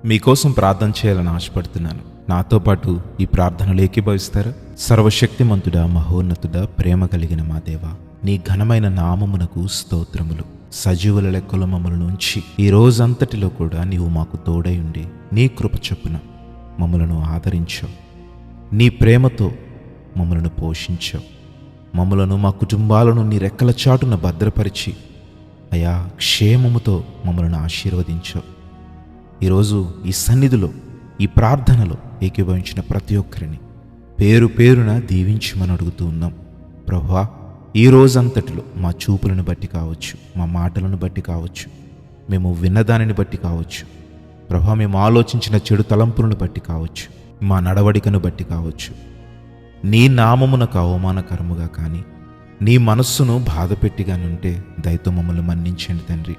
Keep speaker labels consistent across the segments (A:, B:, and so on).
A: మీకోసం ప్రార్థన చేయాలని ఆశపడుతున్నాను. నాతో పాటు ఈ ప్రార్థనలు ఏకీభవిస్తారా? సర్వశక్తిమంతుడా, మహోన్నతుడా, ప్రేమ కలిగిన మా దేవా, నీ ఘనమైన నామమునకు స్తోత్రములు. సజీవుల లెక్కల మమ్మల్ని ఉంచి ఈ రోజంతటిలో కూడా నీవు మాకు తోడై ఉండి నీ కృప చొప్పున మమ్మలను ఆదరించావు. నీ ప్రేమతో మమ్మలను పోషించావు. మమ్మలను, మా కుటుంబాలను నీ రెక్కల చాటున భద్రపరిచి అయా క్షేమముతో మమ్మలను ఆశీర్వదించావు. ఈరోజు ఈ సన్నిధిలో, ఈ ప్రార్థనలో ఏకీభవించిన ప్రతి ఒక్కరిని పేరు పేరున దీవించమని అడుగుతూ ఉన్నాం. ప్రభువా, ఈ రోజంతటిలో మా చూపులను బట్టి కావచ్చు, మా మాటలను బట్టి కావచ్చు, మేము విన్నదానిని బట్టి కావచ్చు, ప్రభువా, మేము ఆలోచించిన చెడు తలంపులను బట్టి కావచ్చు, మా నడవడికను బట్టి కావచ్చు, నీ నామమునకు అవమానకరముగా కానీ నీ మనస్సును బాధపెట్టిగానుంటే దయతో మమ్మల్ని మన్నించండి తండ్రి.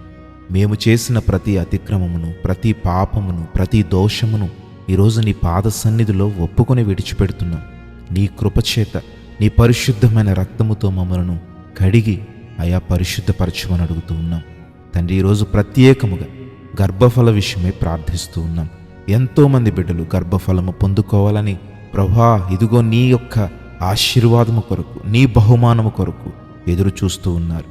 A: మేము చేసిన ప్రతి అతిక్రమమును, ప్రతి పాపమును, ప్రతి దోషమును ఈరోజు నీ పాద సన్నిధిలో ఒప్పుకొని విడిచిపెడుతున్నాం. నీ కృపచేత, నీ పరిశుద్ధమైన రక్తముతో మమ్మలను కడిగి అయా పరిశుద్ధపరచమని అడుగుతూ ఉన్నాం తండ్రి. ఈరోజు ప్రత్యేకముగా గర్భఫల విషయమై ప్రార్థిస్తూ ఉన్నాం. ఎంతోమంది బిడ్డలు గర్భఫలము పొందుకోవాలని ప్రభువా, ఇదిగో నీ యొక్క ఆశీర్వాదము కొరకు, నీ బహుమానము కొరకు ఎదురు చూస్తూ ఉన్నారు.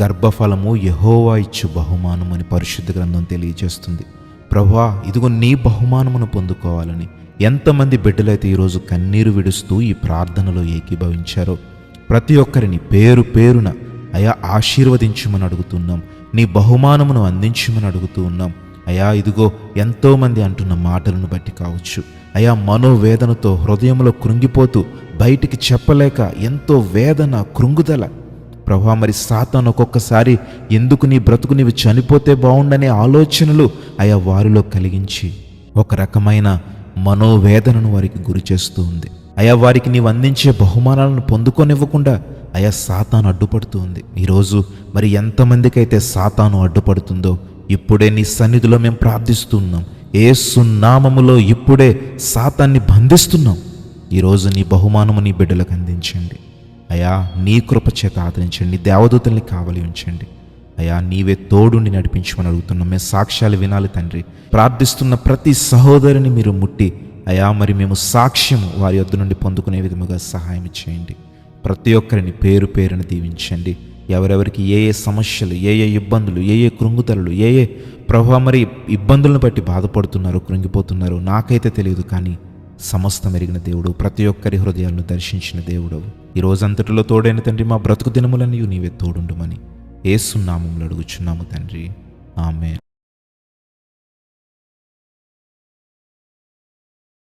A: గర్భఫలము యెహోవా ఇచ్చు బహుమానం అని పరిశుద్ధ గ్రంథం తెలియజేస్తుంది. ప్రభువా, ఇదిగో నీ బహుమానమును పొందుకోవాలని ఎంతమంది బిడ్డలైతే ఈరోజు కన్నీరు విడుస్తూ ఈ ప్రార్థనలో ఏకీభవించారో ప్రతి ఒక్కరిని పేరు పేరున అయా ఆశీర్వదించమని అడుగుతున్నాం. నీ బహుమానమును అందించమని అడుగుతూ ఉన్నాం. అయా, ఇదిగో ఎంతోమంది అంటున్న మాటలను బట్టి కావచ్చు, అయా మనోవేదనతో హృదయంలో కృంగిపోతూ బయటికి చెప్పలేక ఎంతో వేదన, కృంగుదల, ప్రభువా, మరి సాతాను ఒక్కొక్కసారి ఎందుకు నీ బ్రతుకు నీవు చనిపోతే బాగుండనే ఆలోచనలు అయా వారిలో కలిగించి ఒక రకమైన మనోవేదనను వారికి గురి చేస్తూ ఉంది. అయా వారికి నీవు అందించే బహుమానాలను పొందుకొనివ్వకుండా అయా సాతాను అడ్డుపడుతూ ఉంది. ఈరోజు మరి ఎంతమందికైతే సాతాను అడ్డుపడుతుందో ఇప్పుడే నీ సన్నిధిలో మేము ప్రార్థిస్తున్నాం. యేసు నామములో ఇప్పుడే సాతాన్ని బంధిస్తున్నాం. ఈరోజు నీ బహుమానము నీ బిడ్డలకు అందించండి అయా. నీ కృప చేత ఆదరించండి. దేవదూతల్ని కావలి ఉంచండి అయా. నీవే తోడుండి నడిపించమని అడుగుతున్నాం. మేము సాక్ష్యాలు వినాలి తండ్రి. ప్రార్థిస్తున్న ప్రతి సహోదరిని మీరు ముట్టి అయా, మరి మేము సాక్ష్యము వారి యొద్ద నుండి పొందుకునే విధముగా సహాయం చేయండి. ప్రతి ఒక్కరిని పేరు పేరున దీవించండి. ఎవరెవరికి ఏ ఏ సమస్యలు, ఏ ఏ ఇబ్బందులు, ఏ ఏ కృంగుదలలు, ఏ ఏ ప్రభువా మరి ఇబ్బందులను బట్టి బాధపడుతున్నారో, కృంగిపోతున్నారో నాకైతే తెలియదు, కానీ సమస్తం ఎరిగిన దేవుడు, ప్రతి ఒక్కరి హృదయాలను దర్శించిన దేవుడు, ఈ రోజంతటిలో తోడైన తండ్రి, మా బ్రతుకు దినములన్నీ నీవే తోడుండుమని యేసు నామములో అడుగుచున్నాము తండ్రి. ఆమేన్.